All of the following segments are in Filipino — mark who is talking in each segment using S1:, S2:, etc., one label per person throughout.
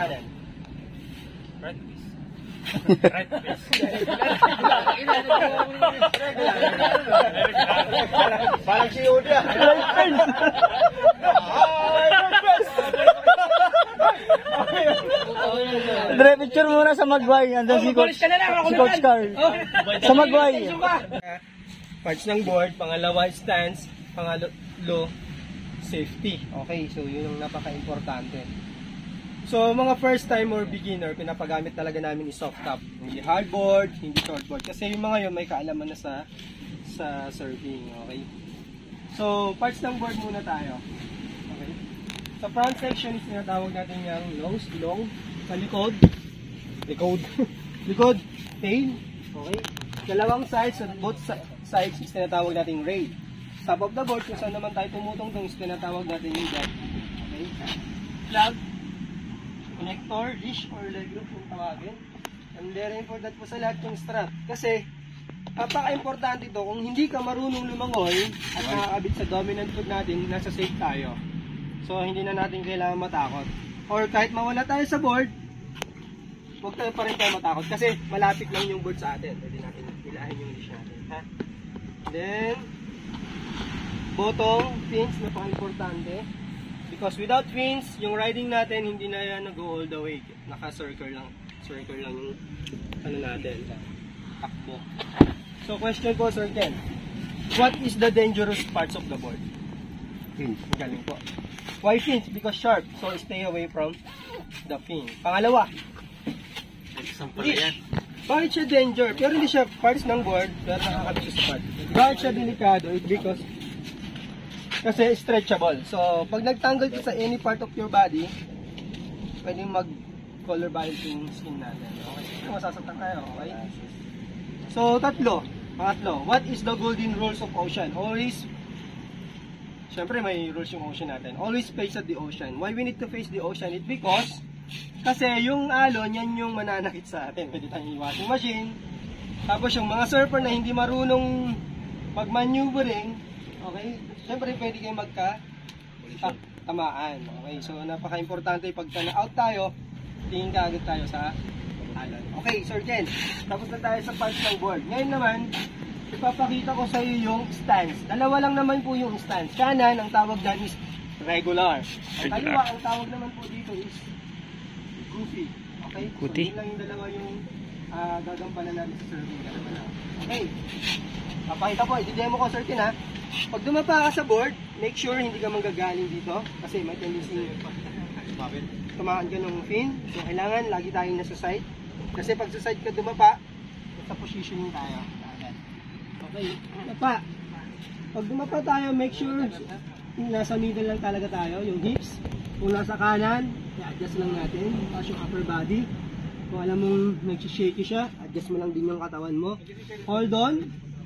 S1: kanan.
S2: Right twist.
S1: Right twist. Parang si Yoda.
S3: Dre, picture muna sa Magway. Andun si Coach Carl. Sa Magway.
S1: Parts ng board, pangalawa stance, pangatlo safety. Okay, so yun yung napaka-importante. So mga first time or beginner, pinapagamit talaga namin is soft top. Hindi hardboard, hindi shortboard. Kasi yung mga yun may kaalaman na sa surfing. Okay. So parts ng board muna tayo. Okay. Sa front section is tinatawag natin yung nose, long. Sa likod, likod, tail. Okay. Dalawang sides, so both sides is tinatawag natin rail. Top of the board, kung saan naman tayo tumutong-tong is tinatawag natin yung jack. Okay. Plug, connector, leash or leg loop kung tawagin. And very important po sa lahat yung strap. Kasi, napaka-importante ito, kung hindi ka marunong lumangoy at nakakabit sa dominant foot natin, nasa safe tayo. So, hindi na natin kailangan matakot. Or kahit mawala tayo sa board, huwag tayo pa rin tayo matakot. Kasi, malapit lang yung board sa atin. Pwede natin ilahin yung leash natin. Ha? Then, bottom, fins, napaka-importante. Because without fins, yung riding natin, hindi na yan nag-go all the way. Naka-circle lang. Circle lang yung ano natin. Takbo. So, question po, Sir Ken. What is the dangerous parts of the board? Fins. Galing po. Why fins? Because sharp. So, stay away from the fin. Pangalawa. Leash. Bakit siya danger? Pero hindi siya parts ng board, pero nakakabit siya sa part. Bakit siya delikado? It's because kasi stretchable. So, pag nagtanggal ka sa any part of your body, pwedeng mag-color balancing skin natin. Okay? Masasaktan tayo, okay? So, pangatlo, what is the golden rules of ocean? Always, syempre may rules yung ocean natin. Always face at the ocean. Why we need to face the ocean? It's because, kasi yung alon, yan yung mananakit sa atin. Pwede tayong washing machine. Tapos yung mga surfer na hindi marunong mag-maneuvering, okay? Siyempre pwede kayong tamaan. Okay? So napaka-importante pagka na-out tayo, tingin ka agad tayo sa alon. Okay, Sir Ken. Tapos na tayo sa parts ng board. Ngayon naman, ipapakita ko sa iyo yung stance. Dalawa lang naman po yung stance. Kanan, ang tawag dyan is regular. Ang kaliwa, ang tawag naman po dito is goofy. Okay? So yun lang yung dalawa yung gagampanan natin sa surfing. Okay. Papakita po, i-demo ko, Sir Ken, ha. Pag dumapa ka sa board, make sure hindi ka manggagaling dito kasi may tendency tumaan ka ng fin. So kailangan lagi tayong nasa side. Kasi pag sa side ka dumapa, sa positioning tayo. Okay, dumapa. Pag dumapa tayo, make sure nasa middle lang talaga tayo, yung hips. Kung nasa kanan, i-adjust lang natin. Tapos yung upper body. Kung alam mong nag-shaky siya, adjust mo lang din yung katawan mo. Hold on.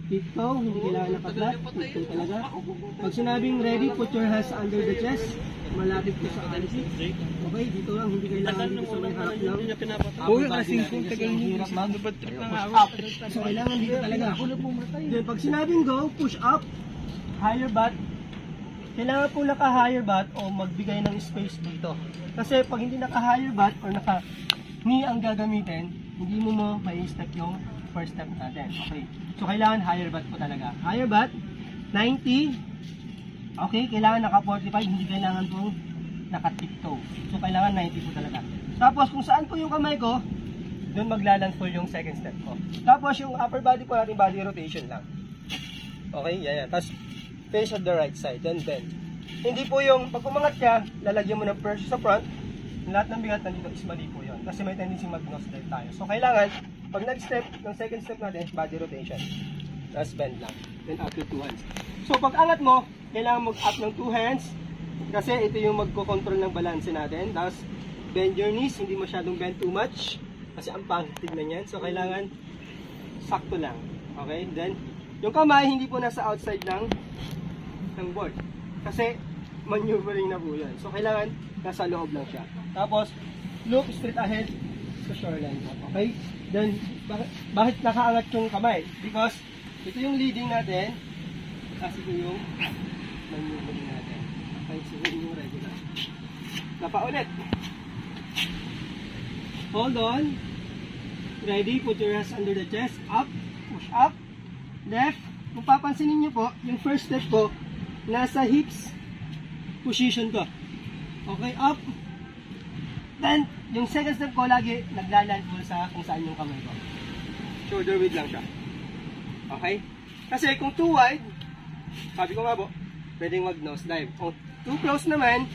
S1: Tiptoe, hindi kailangan nakaplat. Tiptoe talaga. Pag sinabing ready, put your hands under the chest. Malapit ko sa ansi. Okay, dito lang. Hindi kailangan dito sa may harap lang.
S2: Uy, kasing kung tagal nyo.
S1: Up. So, kailangan dito talaga. Then, pag sinabing go, push up. Higher butt. Kailangan po naka-higher butt o magbigay ng space dito. Kasi pag hindi naka-higher butt or naka-knee ang gagamitin, hindi mo ma-step yung first step natin. Okay. So, kailangan higher butt po talaga. Higher butt, 90. Okay, kailangan naka-45, hindi kailangan po naka-tiptoe. So, kailangan 90 po talaga. Tapos, kung saan po yung kamay ko, doon maglalandfall yung second step ko. Tapos, yung upper body po natin, body rotation lang. Okay, yan. Tapos, face at the right side, then bend. Hindi po yung, pag umangat ka, lalagyan mo ng pressure sa front, lahat ng bigat nandito is mali po yun. Kasi may tendency mag-nose dive tayo. So, kailangan, pag nag-step, yung second step natin, body rotation. Tapos bend lang. Then up to 2 hands. So pag angat mo, kailangan mag-up ng 2 hands. Kasi ito yung magko-control ng balance natin. Tapos bend your knees, hindi masyadong bend too much. Kasi ang pangit tignan yan. So kailangan sakto lang. Okay? Then, yung kamay, hindi po nasa outside ng board. Kasi maneuvering na po yan. So kailangan nasa loob lang siya. Tapos, look straight ahead sa shoreline po. Okay? Then, bakit nakaangat yung kamay? Because, ito yung leading natin, kasi ito yung maneuvering natin. Okay, so yun yung regular. Napaulit. Hold on. Ready? Put your hands under the chest. Up. Push up. Left. Kung papansinin nyo po, yung first step ko, nasa hips position ko. Okay, up. Then, yung second step ko lagi, naglaland po sa kung saan yung kamay ko. Shoulder width lang siya. Okay? Kasi kung too wide, sabi ko nga po, pwedeng mag nose dive. Kung too close naman,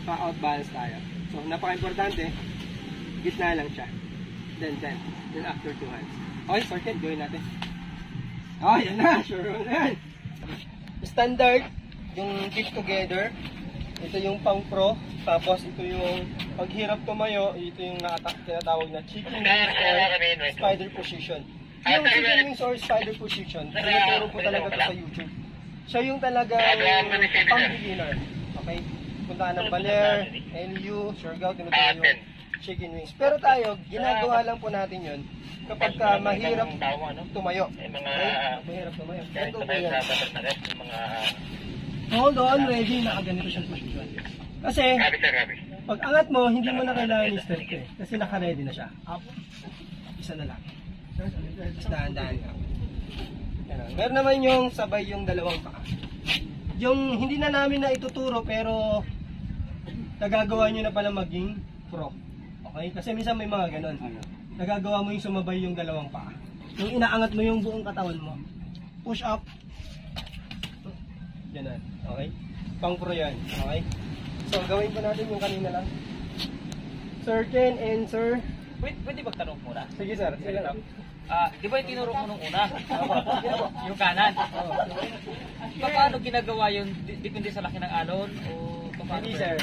S1: pa-out balance tayo. So, napaka-importante, gitna lang siya. Then after two hands. Okay, circuit, gawin natin. Oh, yan na, sure na yan. Standard, yung keep together. Ito yung pang pro. Tapos ito yung paghirap tumayo. Ito yung tinatawag na chicken wings or spider position. Yung chicken wings or spider position, tinuturo po talaga ito sa YouTube. Siya yung talagang pang beginner. Okay? Puntaan ng Baler, LU, Surigao, tinuturo yung chicken wings. Pero tayo, ginagawa lang po natin yun kapag mahirap tumayo. Okay? Mahirap tumayo. Ito po yan. Hold on, ready. Nakaganito siyang position. Kasi, pag angat mo, hindi mo na kailangan i-step eh. Kasi naka-ready na siya. Up. Isa na lang. Dahan-dahan ka. Meron naman yung sabay yung dalawang paa. Yung hindi na namin na ituturo pero nagagawa nyo na pala maging pro. Okay? Kasi minsan may mga ganon. Nagagawa mo yung sumabay yung dalawang paa. Yung inaangat mo yung buong katawan mo. Push up. Ganon. Okay? Pang pro yan. Okay? So, gawin po natin yung kanina lang. Sir Ken and Sir.
S2: Pwede ba tanong muna?
S1: Sige sir. Sige lang.
S2: Di ba yung tinuro mo nung una? Yung kanan. Paano ginagawa yun? Depende sa laki ng alon? O paano?
S1: Hindi sir.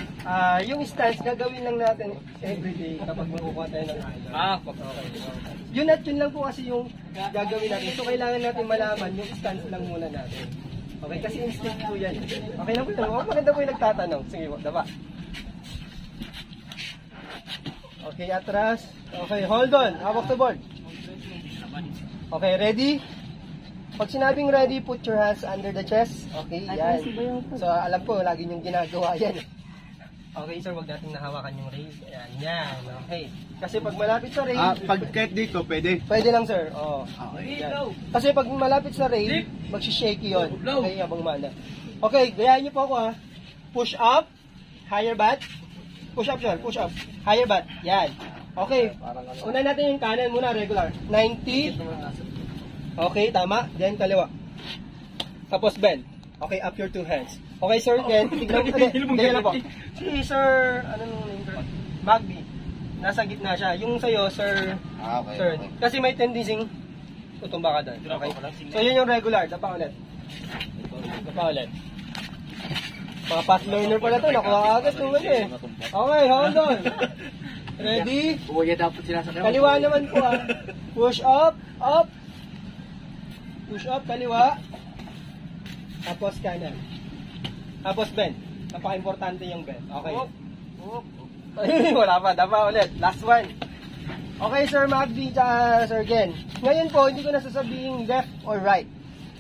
S1: Yung stance, gagawin lang natin everyday kapag makukuha tayo ng alon.
S2: Okay.
S1: Yun at yun lang po kasi yung gagawin natin. So, kailangan natin malaman yung stance lang muna natin. Okay, kasi instinct po yan. Okay lang po yun. Maganda po yung nagtatanong. Sige po, daba. Okay, atras. Okay, hold on. Hawak sa board. Okay, ready? Pag sinabing ready, put your hands under the chest. Okay, yan. So, alam ko, lagi niyong ginagawa yan. Okay, sir, wag natin nahawakan yung raise. Ayan, yan. Okay. Kasi pag malapit sa raise...
S4: pag kahit dito, pwede?
S1: Pwede lang, sir. Oh. Okay, yan. Kasi pag malapit sa raise, magsishakey yun. Okay, abang mana. Okay, gayahin niyo po ako ha. Push up, higher bat. Push up, sir. Push up. Higher bat. Yan. Okay. Una natin yung kanan muna, regular. 90. Okay, tama. Then kaliwa. Tapos bend. Okay, up your two hands. Okay, sir. Then, tignan mo. Ganyan lang po. Si sir, ano nung name, sir? Magby. Nasa gitna siya. Yung sa'yo, sir.
S4: Okay.
S1: Sir. Kasi may tendency tutumba ka doon. Okay. So, yun yung regular. Dapa ulit. Dapa ulit. Mga fast learner pala to. Nakuha agad naman eh. Okay, hold on. Ready?
S4: Umuya dapat sila sa
S1: Kaliwa naman po ah. Push up, up. Push up, kaliwa. Tapos kanan. Tapos bend. Napaka-importante yung bend. Okay. Ay, wala pa. Dapa ulit. Last one. Okay, Sir Magdi, Sir Gen. Ngayon po, hindi ko nasasabihin left or right.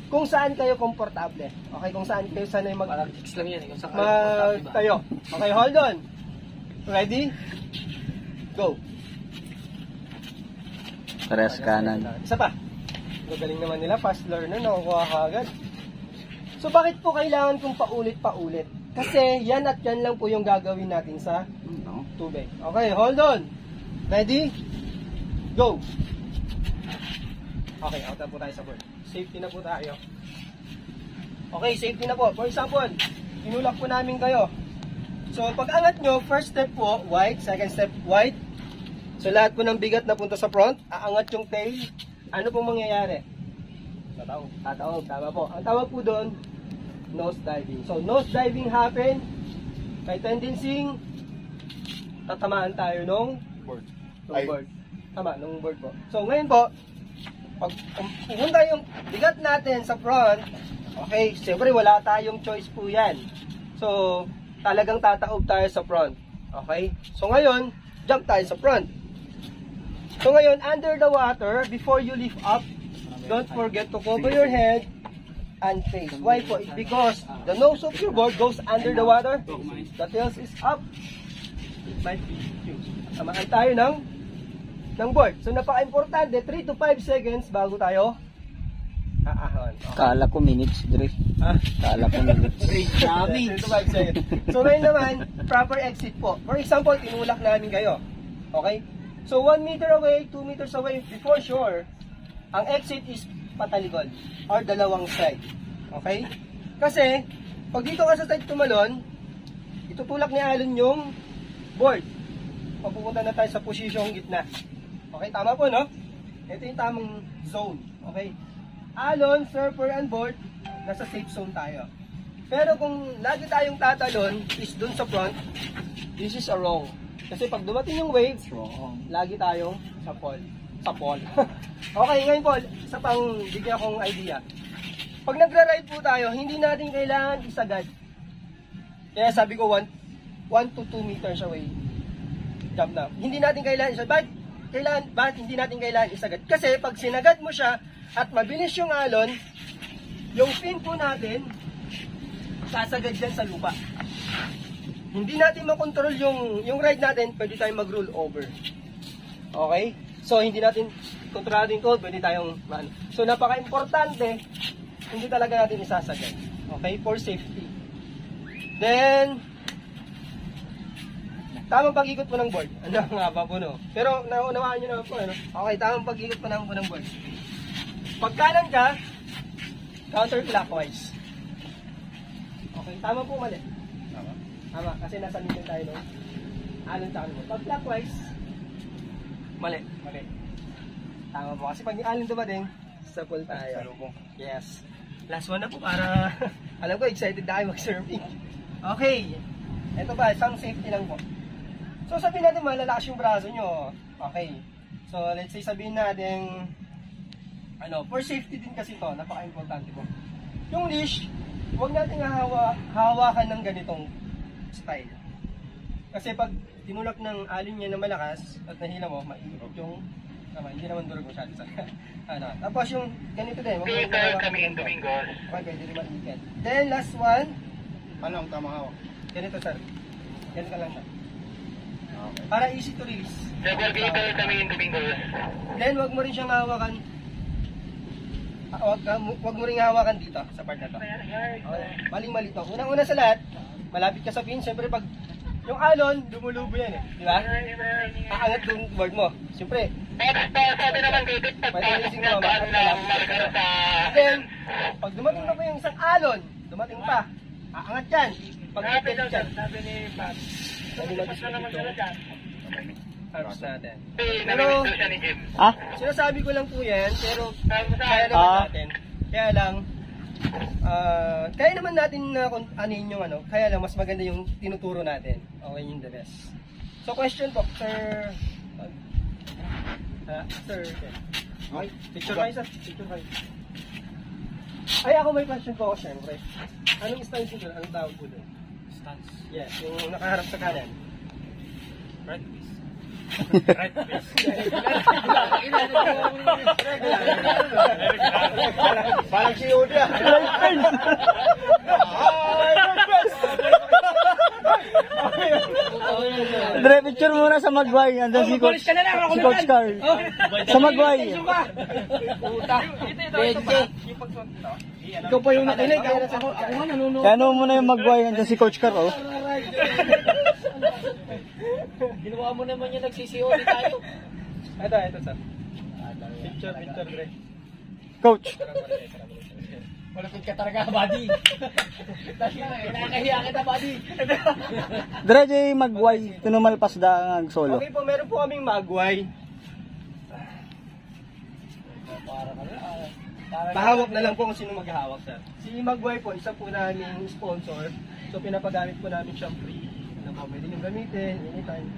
S1: Kung saan kayo komportable. Okay, kung saan kayo sanay
S2: Fix lang yan.
S1: tayo. Okay, hold on. Ready? Go.
S3: Pares kanan.
S1: Isa pa. Magaling naman nila, fast learner, nakukuha ka agad. So bakit po kailangan kong paulit-paulit? Kasi yan at yan lang po yung gagawin natin sa tubig. Okay, hold on. Ready? Go. Okay, out na po tayo sa board. Safety na po tayo. Okay, safety na po. For example, tinulak po namin kayo. So pag angat nyo, first step po, wide. Second step, wide. So lahat po ng bigat na punta sa front, aangat yung tail. Ano pong mangyayari? Tataob. Tama po. Ang tawag po doon, nose diving. So nose diving happen, may tendency tatamaan tayo nung board. Tama, nung board po. So ngayon po, pag pupunta yung bigat natin sa front, okay, siyempre wala tayong choice po yan. So, talagang tataob tayo sa front. Okay? So ngayon, jump tayo sa front. So ngayon, under the water, before you lift up, don't forget to cover your head and face. Why po? Because the nose of your board goes under the water, the tail is up. It might be huge. Tamaan tayo ng ng board. So napaka-importante, 3 to 5 seconds bago tayo aahon.
S3: Kala ko minutes, Dre. Kala ko minutes.
S1: 3 to 5 seconds. So ngayon naman, proper exit po. For example, tinulak namin kayo. Okay? So 1 meter away, 2 meters away, before shore, ang exit is patalikod or dalawang side. Okay? Kasi, pag dito ka sa side tumalon, itutulak ni Alon yung board. Papupunta na tayo sa position gitna. Okay, tama po, no? Ito yung tamang zone. Okay? Alon, surfer, and board, nasa safe zone tayo. Pero kung lagi tayong tatalon, is dun sa front, this is a wrong. Kasi pag dumating yung waves, lagi tayong sa fall. Sa fall. Okay, ngayon po, isa pang bigyan akong idea. Pag nagra-ride po tayo, hindi natin kailangan isagad. Kaya sabi ko 1 to 2 meters away. Jump na. Hindi natin kailangan isagad. Bakit hindi natin kailangan isagad? Kasi pag sinagad mo siya at mabilis yung alon, yung fin po natin sasagad dyan sa lupa. Hindi natin makontrol yung ride natin, pwede tayong mag-roll over. Okay? So hindi natin kontrolado yung code, pwede tayong so napaka-importante, hindi talaga natin isasagad. Okay? For safety. Then tamang pag-ikot po ng board. Ano nga ba po, no? Pero naunawaan nyo naman po, ano? Okay, tamang pag-ikot po naman po ng board. Pag kanan ka, counterclockwise. Okay, tama po, mali. Tama, kasi nasa middle tayo, no? Alon sa mo. Pag clockwise, mali. Tama po, kasi pag ni Alon dumating, sa pool tayo. Yes. Last one na po para, alam ko, excited na kayo mag-surfing. Okay. Ito ba, isang safety lang po. So sabihin natin malalakas yung braso nyo. Okay. So let's say sabihin natin for safety din kasi to, napaka-importante po. Yung leash, huwag natin hawakan ng ganitong style. Kasi pag tinulak ng alin niya na malakas at nahila mo, maiikot yung hindi naman durog masyado sa Tapos yung ganito din, huwag natin hawakan ng ganito. Okay, pwede rin maiikot. Then last one,
S4: Ano ang tamang hawak?
S1: ganito sir. Ganito ka lang na. Okay. Para easy to release. Then wag mo rin siyang hawakan. Wag mo rin hawakan dito sa part na to. Okay. Maling-mali to. Unang-una sa lahat, malapit ka sa pin. Siyempre pag yung alon, lumulubo yan eh. Di ba? Aangat yung board mo. Siyempre. Then, pag dumating na po yung isang alon, dumating pa. Aangat yan. Pag-ipit yan. Harps natin. Pero, sinasabi ko lang po yan, pero kaya naman natin. Kaya lang, kaya naman natin na anin yung kaya lang mas maganda yung tinuturo natin. Okay, yung the best. So, question po, sir. Sir. Okay, picture kayo, sir. Picture kayo. Ay, ako may question po ako, syempre. Anong stance nyo? Anong tawag po doon?
S2: Stance.
S1: Yes, yung nakaharap sa kanan.
S2: Right piece.
S1: Parang si Yoda.
S3: Dre, picture muna sa Magway. Andun si Coach Carl. Sa Magway.
S1: Ikaw pa yung nakinig. Ako nga nanonood.
S3: Kano muna yung Magway. Andun si Coach Carl. Oh.
S2: Ginawa mo naman yung nagsisioli tayo.
S1: Ito sir. Picture, Dre.
S3: Coach.
S2: Malapit ka talaga, buddy. Nakakahiya kita, buddy.
S3: Dre, J. Magway. Tinumalpas da ang solo.
S1: Okay po, meron po kaming Magway. Pahawak na lang po kung sino maghahawak, sir. Si Magway po, isa po namin sponsor. So pinapagamit po namin siyang free. Pwede nyo gamitin, anytime.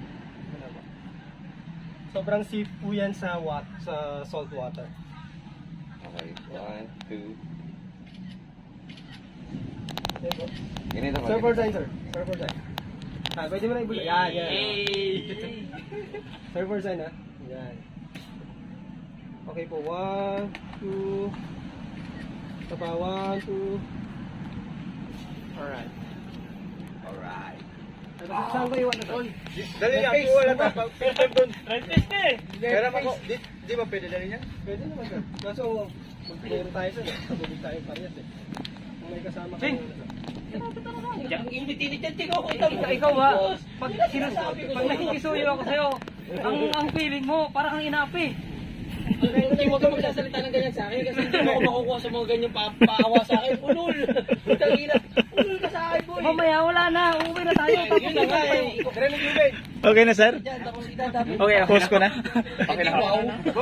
S1: Sobrang safe po yan sa salt water.
S4: Okay, 1, 2.
S1: Okay po.
S4: Ganito ba?
S1: Surfer sign, sir. Surfer sign. Pwede mo na ibuli. Yan. Surfer sign, ha? Yan. Okay po, 1, 2. Ito pa, 1, 2. Alright. Saan ko iwan na to?
S4: Dali niya, kung wala pa.
S2: Right test eh.
S4: Pero ako, di ba pwede dali niya?
S1: Pwede naman sir. Kaso, magpapuro tayo sir. Pagod tayo parehas eh. Kung may kasama
S2: Ching!
S1: kayo.
S2: Ang init-init yan, ikaw ha, pag nakikisuyo ako sa'yo, ang feeling mo, parang kang inapi.
S5: Hindi mo ka magsasalita ng ganyan sa akin kasi hindi mo ako makukuha sa mga ganyan paawa sa akin. Ulul! Ulul ka sa akin, boy!
S2: Mamaya, wala na, uuwi na tayo. Tapos
S5: Yun na nga eh.
S3: Okay na, sir?
S5: Yan, tapos idadapin.
S3: Okay, post ko na.
S5: Okay na.